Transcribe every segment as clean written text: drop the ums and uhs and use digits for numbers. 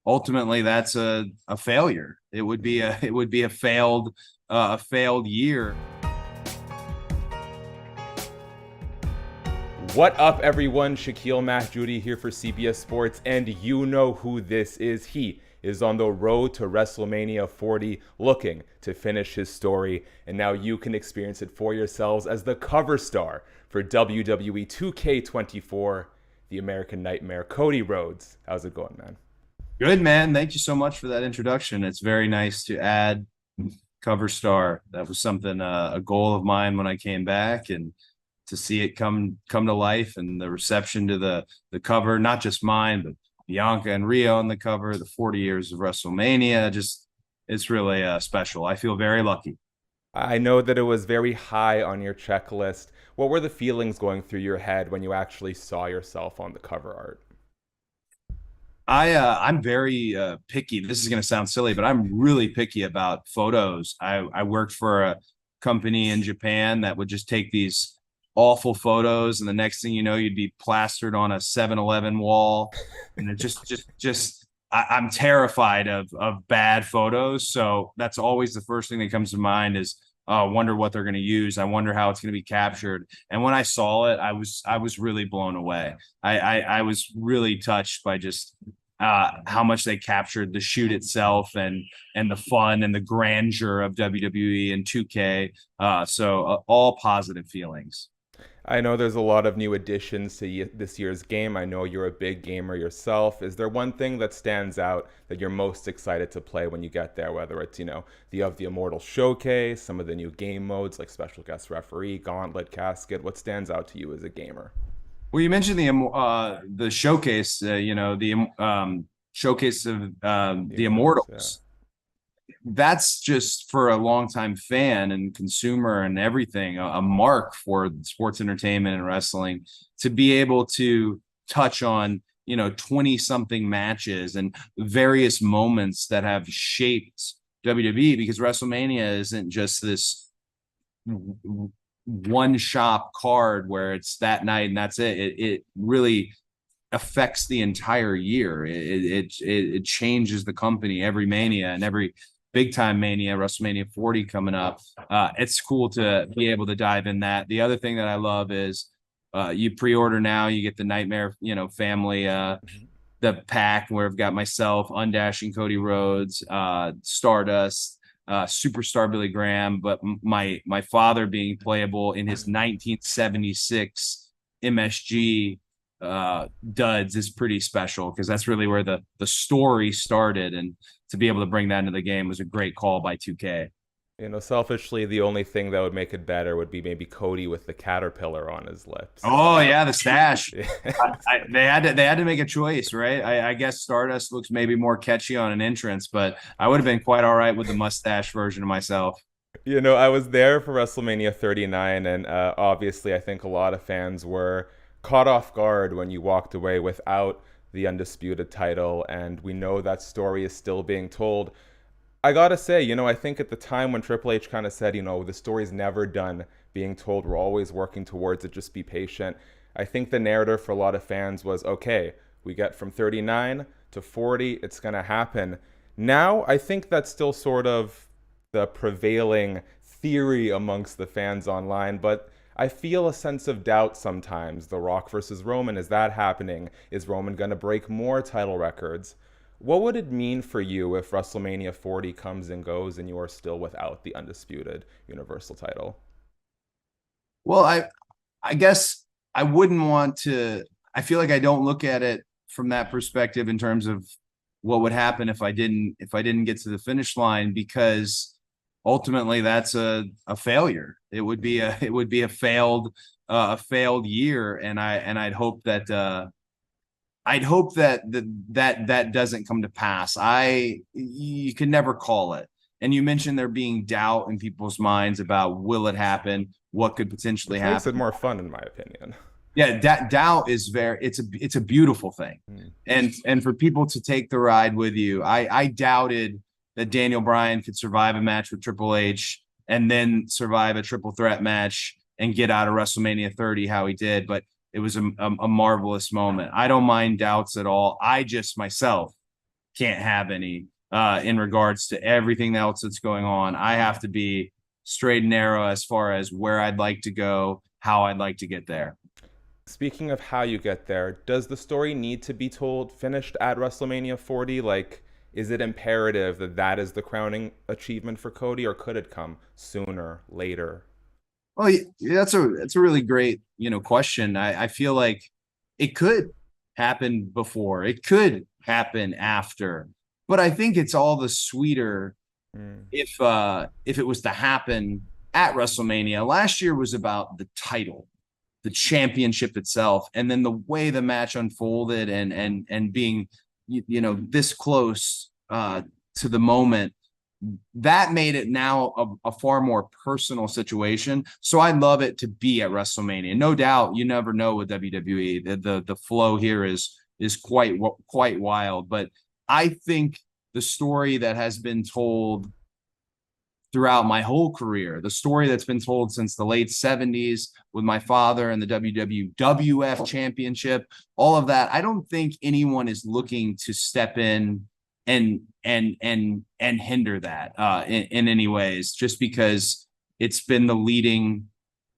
ultimately that's a failure. It would be a failed year. What up, everyone? Shakiel Mahjouri here for CBS Sports, and you know who this is. He is on the road to WrestleMania 40, looking to finish his story, and now you can experience it for yourselves as the cover star for WWE 2K24, the American Nightmare, Cody Rhodes. How's it going, man? Good, man. Thank you so much for that introduction. It's very nice to add cover star. That was something a goal of mine when I came back, and to see it come to life, and the reception to the cover, not just mine, but Bianca and Rio on the cover, the 40 years of WrestleMania. Just it's really special. I feel very lucky. I know that it was very high on your checklist. What were the feelings going through your head when you actually saw yourself on the cover art? I'm very picky. This is going to sound silly, but I'm really picky about photos. I worked for a company in Japan that would just take these awful photos, and the next thing you know, you'd be plastered on a 7-Eleven wall, and it I'm terrified of bad photos. So that's always the first thing that comes to mind is, oh, I wonder what they're going to use. I wonder how it's going to be captured. And when I saw it, I was really blown away. I was really touched by just how much they captured the shoot itself, and the fun and the grandeur of WWE and 2K. So all positive feelings. I know there's a lot of new additions to this year's game. I know you're a big gamer yourself. Is there one thing that stands out that you're most excited to play when you get there? Whether it's, the Immortal Showcase, some of the new game modes like Special Guest Referee, Gauntlet, Casket. What stands out to you as a gamer? Well, you mentioned the showcase, showcase of the Immortals. That's just, for a longtime fan and consumer and everything, a mark for sports entertainment and wrestling, to be able to touch on 20 something matches and various moments that have shaped WWE, because WrestleMania isn't just this one shop card where it's that night and that's it. It really affects the entire year. It changes the company every Mania, and every big time Mania, WrestleMania 40 coming up. It's cool to be able to dive in that. The other thing that I love is you pre-order now, you get the Nightmare, family, the pack where I've got myself, Undashing Cody Rhodes, Stardust, Superstar Billy Graham, but my father being playable in his 1976 MSG duds is pretty special, because that's really where the story started, and to be able to bring that into the game was a great call by 2K. Selfishly, the only thing that would make it better would be maybe Cody with the caterpillar on his lips. Oh yeah, the stash. They had to make a choice, right? I guess Stardust looks maybe more catchy on an entrance, but I would have been quite all right with the mustache version of myself. I was there for WrestleMania 39, and obviously I think a lot of fans were caught off guard when you walked away without the undisputed title, and we know that story is still being told. I gotta say, I think at the time when Triple H kind of said, the story's never done being told, we're always working towards it, just be patient. I think the narrative for a lot of fans was, okay, we get from 39 to 40, it's gonna happen. Now, I think that's still sort of the prevailing theory amongst the fans online, but I feel a sense of doubt sometimes. The Rock versus Roman, is that happening? Is Roman going to break more title records? What would it mean for you if WrestleMania 40 comes and goes and you are still without the undisputed Universal title? Well, I guess I wouldn't want to. I feel like I don't look at it from that perspective in terms of what would happen if I didn't get to the finish line, because ultimately that's a failure. It would be a failed year, and I'd hope that that doesn't come to pass. You can never call it. And you mentioned there being doubt in people's minds about, will it happen? What could potentially happen? Makes it more fun, in my opinion. Yeah, doubt is it's a beautiful thing. And for people to take the ride with you, I doubted that Daniel Bryan could survive a match with Triple H and then survive a triple threat match and get out of WrestleMania 30 how he did. But it was a marvelous moment. I don't mind doubts at all. I just myself can't have any in regards to everything else that's going on. I have to be straight and narrow as far as where I'd like to go, how I'd like to get there. Speaking of how you get there, does the story need to be told finished at WrestleMania 40? Like, is it imperative that that is the crowning achievement for Cody, or could it come sooner, later? Well, yeah, that's a really great, question. I feel like it could happen before, it could happen after, but I think it's all the sweeter Mm. if it was to happen at WrestleMania. Last year was about the title, the championship itself, and then the way the match unfolded and being this close to the moment, that made it now a far more personal situation. So I love it to be at WrestleMania. No doubt, you never know with WWE. The flow here is quite wild. But I think the story that has been told throughout my whole career, the story that's been told since the late 70s with my father and the WWF championship, all of that, I don't think anyone is looking to step in and hinder that in any ways, just because it's been the leading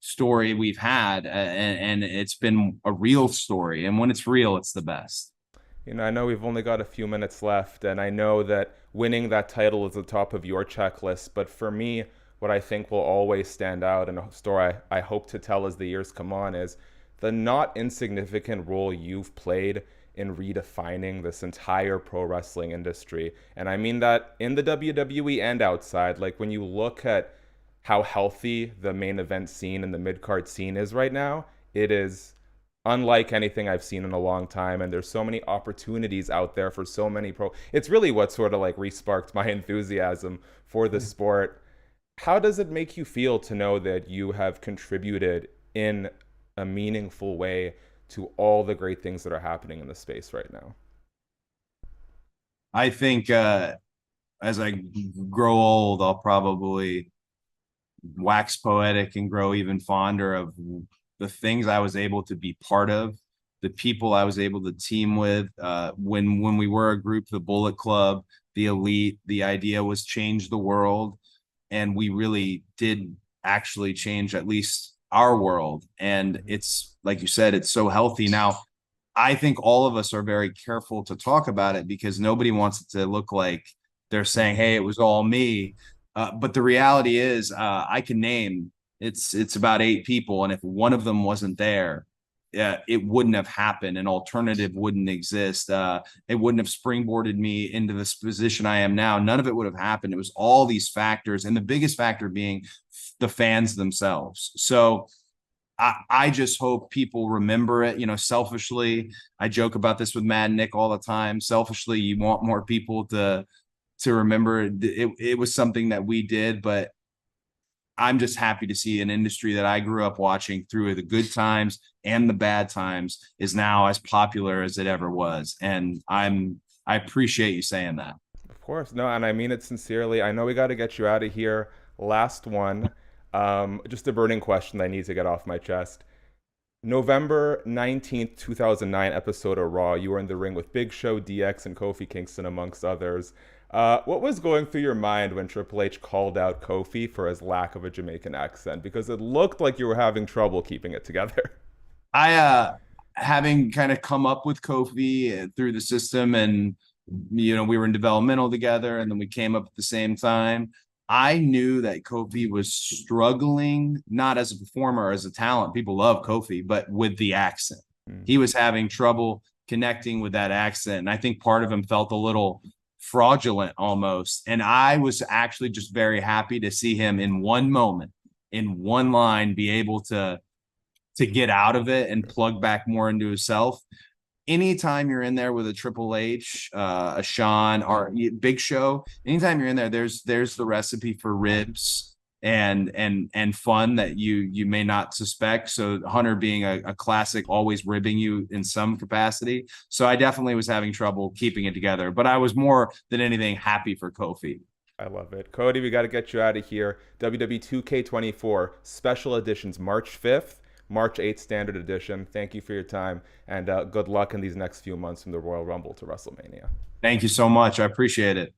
story we've had, and it's been a real story. And when it's real, it's the best. I know we've only got a few minutes left, and I know that winning that title is the top of your checklist. But for me, what I think will always stand out, and a story I hope to tell as the years come on, is the not insignificant role you've played in redefining this entire pro wrestling industry. And I mean that in the WWE and outside. Like, when you look at how healthy the main event scene and the mid card scene is right now, it is unlike anything I've seen in a long time. And there's so many opportunities out there for so many pro. It's really what sort of like resparked my enthusiasm for the sport. How does it make you feel to know that you have contributed in a meaningful way to all the great things that are happening in the space right now? I think as I grow old, I'll probably wax poetic and grow even fonder of the things I was able to be part of, the people I was able to team with. When we were a group, the Bullet Club, the Elite, the idea was change the world, and we really did actually change at least our world. And it's like you said, it's so healthy now. I think all of us are very careful to talk about it because nobody wants it to look like they're saying, "Hey, it was all me." But the reality is, I can name it's about 8 people, and if one of them wasn't there, it wouldn't have happened. An alternative wouldn't exist. It wouldn't have springboarded me into this position I am now. None of it would have happened. It was all these factors, and the biggest factor being the fans themselves. So I just hope people remember it. Selfishly, I joke about this with Mad Nick all the time. Selfishly, you want more people to remember it was something that we did, but I'm just happy to see an industry that I grew up watching through the good times and the bad times is now as popular as it ever was. And I appreciate you saying that. Of course. No, and I mean it sincerely. I know we got to get you out of here. Last one. Just a burning question that I need to get off my chest. November 19th, 2009 episode of Raw, you were in the ring with Big Show, DX, and Kofi Kingston, amongst others. What was going through your mind when Triple H called out Kofi for his lack of a Jamaican accent? Because it looked like you were having trouble keeping it together. I having kind of come up with Kofi through the system, and we were in developmental together, and then we came up at the same time. I knew that Kofi was struggling, not as a performer or as a talent. People love Kofi, but with the accent. Mm. He was having trouble connecting with that accent. And I think part of him felt a little fraudulent almost. And I was actually just very happy to see him in one moment, in one line, be able to get out of it and plug back more into himself. Anytime you're in there with a Triple H, a Shawn, or Big Show, anytime you're in there, there's the recipe for ribs and fun that you may not suspect. So Hunter being a classic, always ribbing you in some capacity. So I definitely was having trouble keeping it together, but I was more than anything happy for Kofi. I love it. Cody, we got to get you out of here. WWE 2K24 special editions March 5th. March 8th Standard Edition. Thank you for your time, and good luck in these next few months from the Royal Rumble to WrestleMania. Thank you so much. I appreciate it.